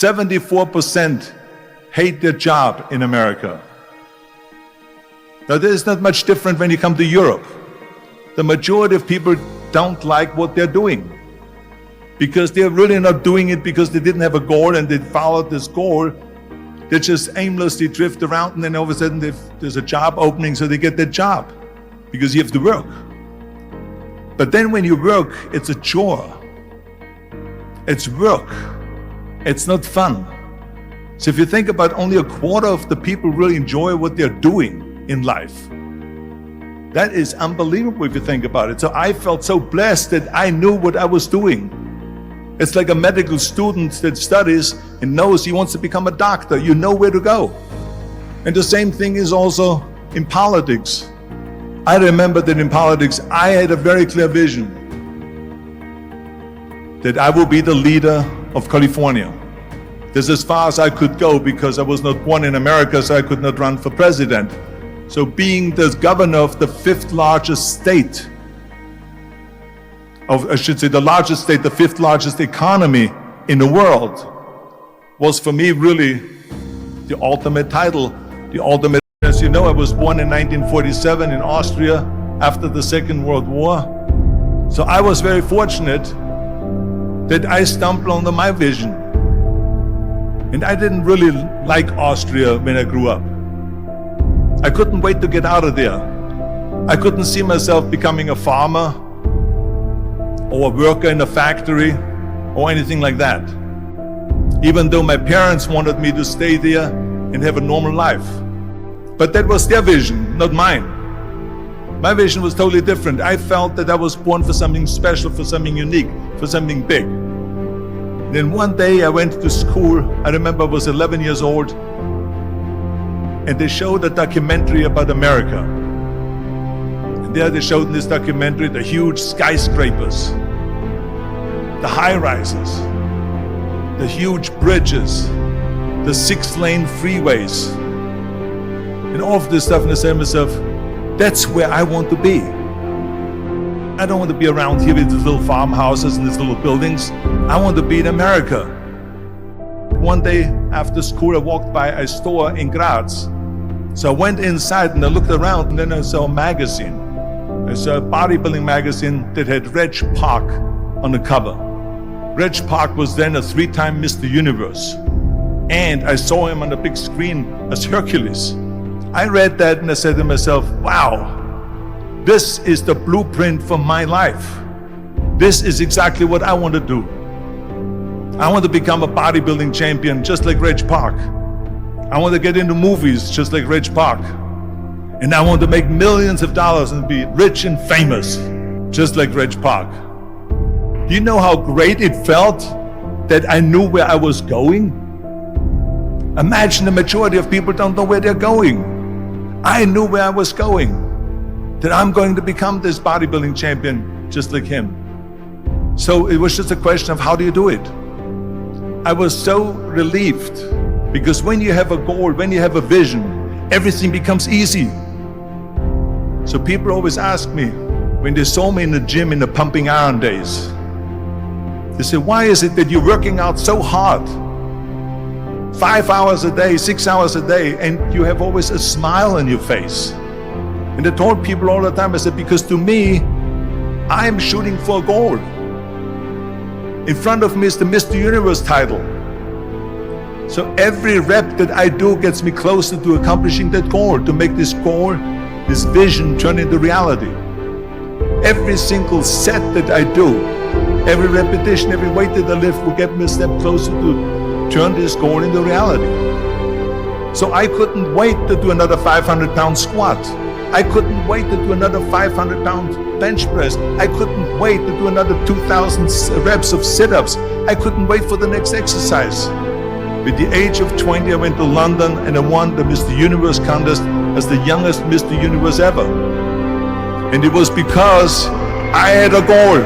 74% hate their job in America. Now, there's not much different when you come to Europe. The majority of people don't like what they're doing because they're really not doing it because they didn't have a goal and they followed this goal. They just aimlessly drift around, and then all of a sudden there's a job opening, so they get that job because you have to work. But then when you work, it's a chore. It's work. It's not fun. So if you think about, only a quarter of the people really enjoy what they're doing in life. That is unbelievable if you think about it. So I felt so blessed that I knew what I was doing. It's like a medical student that studies and knows he wants to become a doctor. You know where to go. And the same thing is also in politics. I remember that in politics, I had a very clear vision that I will be the leader of California. This is as far as I could go because I was not born in America, so I could not run for president. So being the governor of the fifth largest state, the largest state, the fifth largest economy in the world, was for me really the ultimate title, the ultimate. As you know, I was born in 1947 in Austria after the Second World War. So I was very fortunate that I stumbled on my vision. And I didn't really like Austria when I grew up. I couldn't wait to get out of there. I couldn't see myself becoming a farmer or a worker in a factory or anything like that. Even though my parents wanted me to stay there and have a normal life. But that was their vision, not mine. My vision was totally different. I felt that I was born for something special, for something unique, for something big. Then one day I went to school. I remember I was 11 years old, and they showed a documentary about America. And there they showed in this documentary the huge skyscrapers, the high-rises, the huge bridges, the 6-lane freeways, and all of this stuff. And I said to myself, that's where I want to be. I don't want to be around here with these little farmhouses and these little buildings. I want to be in America. One day after school, I walked by a store in Graz. So I went inside and I looked around, and then I saw a magazine. I saw a bodybuilding magazine that had Reg Park on the cover. Reg Park was then a 3-time Mr. Universe. And I saw him on the big screen as Hercules. I read that and I said to myself, wow, this is the blueprint for my life. This is exactly what I want to do. I want to become a bodybuilding champion just like Reg Park. I want to get into movies just like Reg Park. And I want to make millions of dollars and be rich and famous just like Reg Park. Do you know how great it felt that I knew where I was going? Imagine the majority of people don't know where they're going. I knew where I was going, that I'm going to become this bodybuilding champion just like him. So it was just a question of how do you do it? I was so relieved because when you have a goal, when you have a vision, everything becomes easy. So people always ask me, when they saw me in the gym in the pumping iron days, they say, why is it that you're working out so hard? 5 hours a day, 6 hours a day, and you have always a smile on your face. And I told people all the time, I said, because to me, I'm shooting for a goal. In front of me is the Mr. Universe title. So every rep that I do gets me closer to accomplishing that goal, to make this goal, this vision turn into reality. Every single set that I do, every repetition, every weight that I lift will get me a step closer to turn this goal into reality. So I couldn't wait to do another 500-pound squat. I couldn't wait to do another 500-pound bench press. I couldn't wait to do another 2,000 reps of sit-ups. I couldn't wait for the next exercise. At the age of 20, I went to London and I won the Mr. Universe contest as the youngest Mr. Universe ever. And it was because I had a goal.